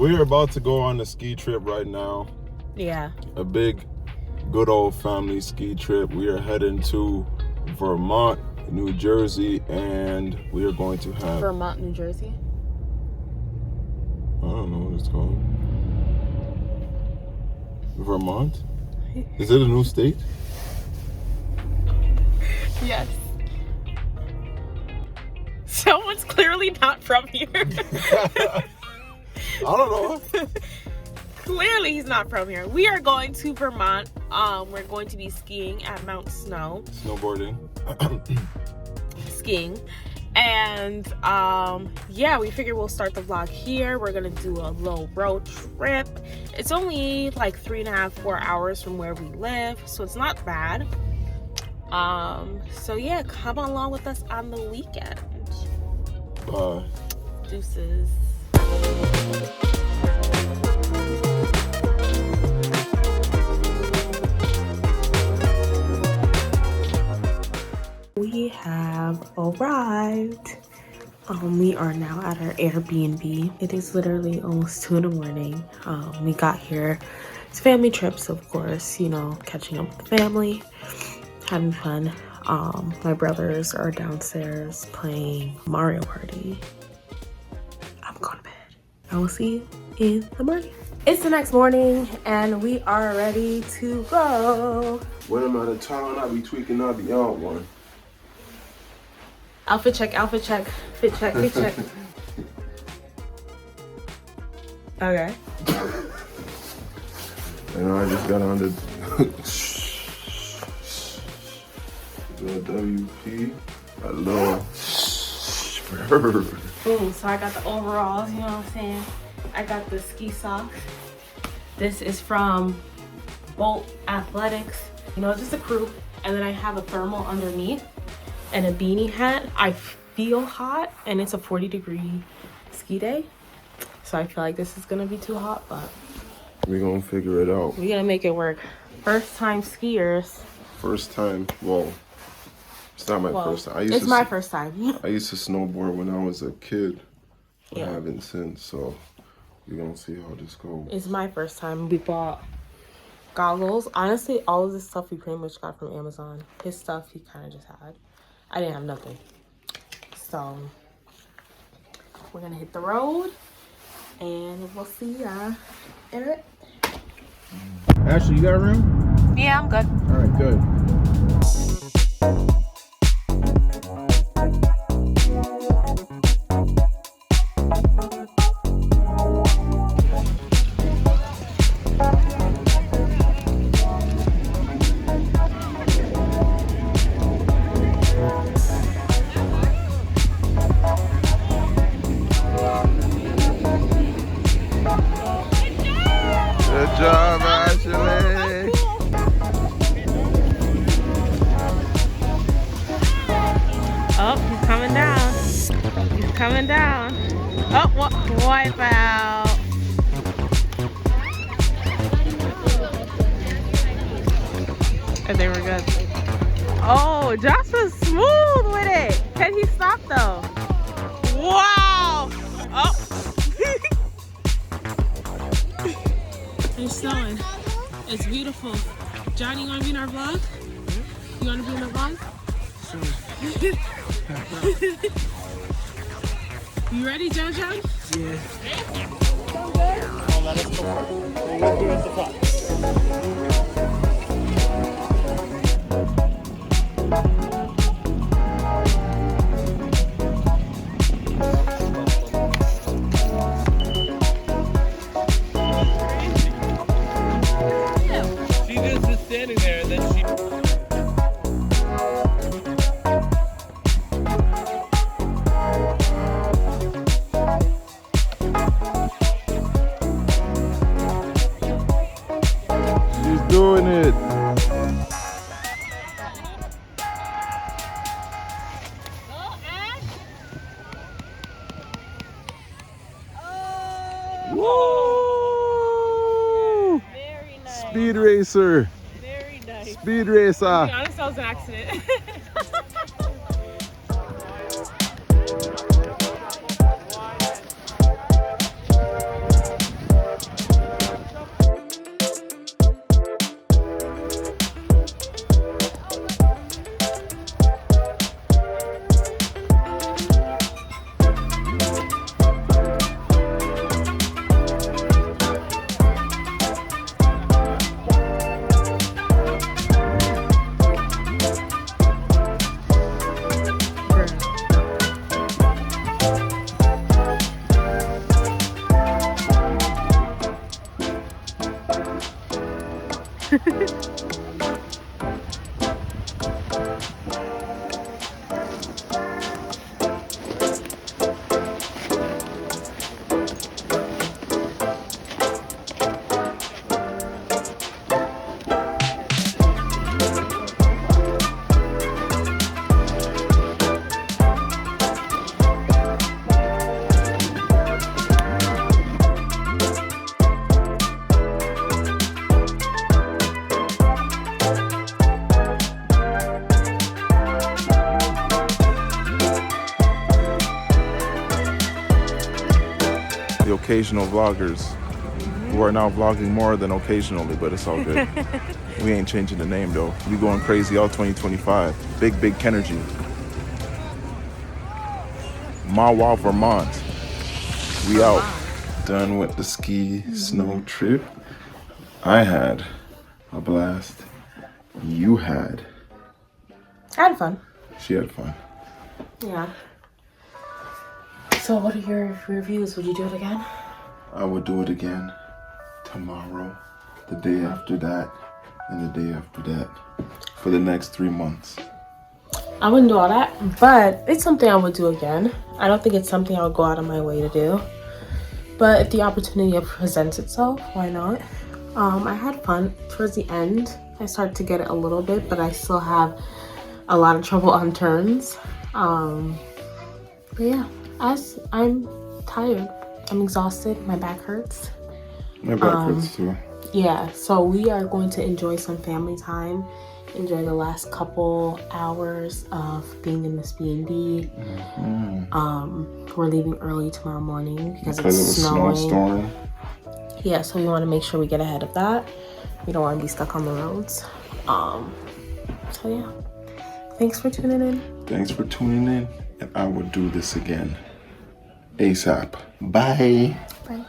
We're about to go on a ski trip right now. Yeah. A big, good old family ski trip. We are heading to Vermont, New Jersey, and we are going to have... Vermont, New Jersey? I don't know what it's called. Vermont? Is it a new state? Yes. Someone's clearly not from here. I don't know. Clearly he's not from here. We are going to Vermont. We're going to be skiing at Mount Snow. Snowboarding. Skiing. And yeah, we figured we'll start the vlog here. We're gonna do a little road trip. It's only like 3.5, 4 hours from where we live, so it's not bad. So yeah, come along with us on the weekend. Bye. Deuces. We have arrived. We are now at our Airbnb. It is literally almost 2 in the morning. We got here. It's family trips, of course, you know, catching up with the family, having fun. My brothers are downstairs playing Mario Party. I'm going to bed. I will see you in the morning. It's the next morning and we are ready to go. When I'm out of town, I'll be tweaking out the out one. Outfit check, fit check, fit check. Okay. And I just got on the WP. I love. Boom, so I got the overalls, you know what I'm saying? I got the ski socks. This is from Bolt Athletics. You know, just a crew. And then I have a thermal underneath and a beanie hat. I feel hot and it's a 40-degree ski day. So I feel like this is gonna be too hot, but We're gonna figure it out. we're gonna make it work. First time skiers. First time, well, it's not my first time. It's my first time. I used to snowboard when I was a kid. I Yeah. haven't since, so we're gonna see how this goes. It's my first time. We bought goggles. Honestly, all of this stuff we pretty much got from Amazon. His stuff he kind of just had. I didn't have nothing. So we're gonna hit the road and we'll see ya in a bit. Ashley, you got room? Yeah, I'm good. All right, good. Good job, Ashley. Oh, he's coming down. He's coming down. Oh, wipe out. And they were good. Oh, Josh was smooth with it. Can he stop though? Wow. Oh. It's snowing. It's beautiful. John, you want to be in our vlog? You want to be in the vlog? You ready, John? Yeah. She just is standing there and then she... She's doing it. Woo! Very nice. Speed racer. Very nice. Speed racer. To be honest, that was an accident. The occasional vloggers who are now vlogging more than occasionally, but it's all good. We ain't changing the name though. We going crazy all 2025. Big Kenergy. Mawa, Vermont. We out. Done with the ski snow trip. I had a blast. You had. I had fun. She had fun. Yeah. So what are your reviews? Would you do it again? I would do it again tomorrow, the day after that, and the day after that for the next 3 months. I wouldn't do all that, but it's something I would do again. I don't think it's something I would go out of my way to do. But if the opportunity presents itself, why not? I had fun. Towards the end, I started to get it a little bit, but I still have a lot of trouble on turns. But yeah, as I'm tired, I'm exhausted, my back hurts. My back hurts too. Yeah, so we are going to enjoy some family time, enjoy the last couple hours of being in this B&B. We're leaving early tomorrow morning because it's snowing. Snowstorm. Yeah, so we want to make sure we get ahead of that. We don't want to be stuck on the roads. So yeah, thanks for tuning in. Thanks for tuning in, and I will do this again ASAP. Bye. Bye.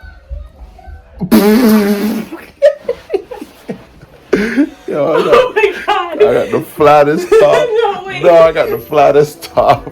Yo, Oh my god. I got the flattest top. No, wait. No, I got the flattest top.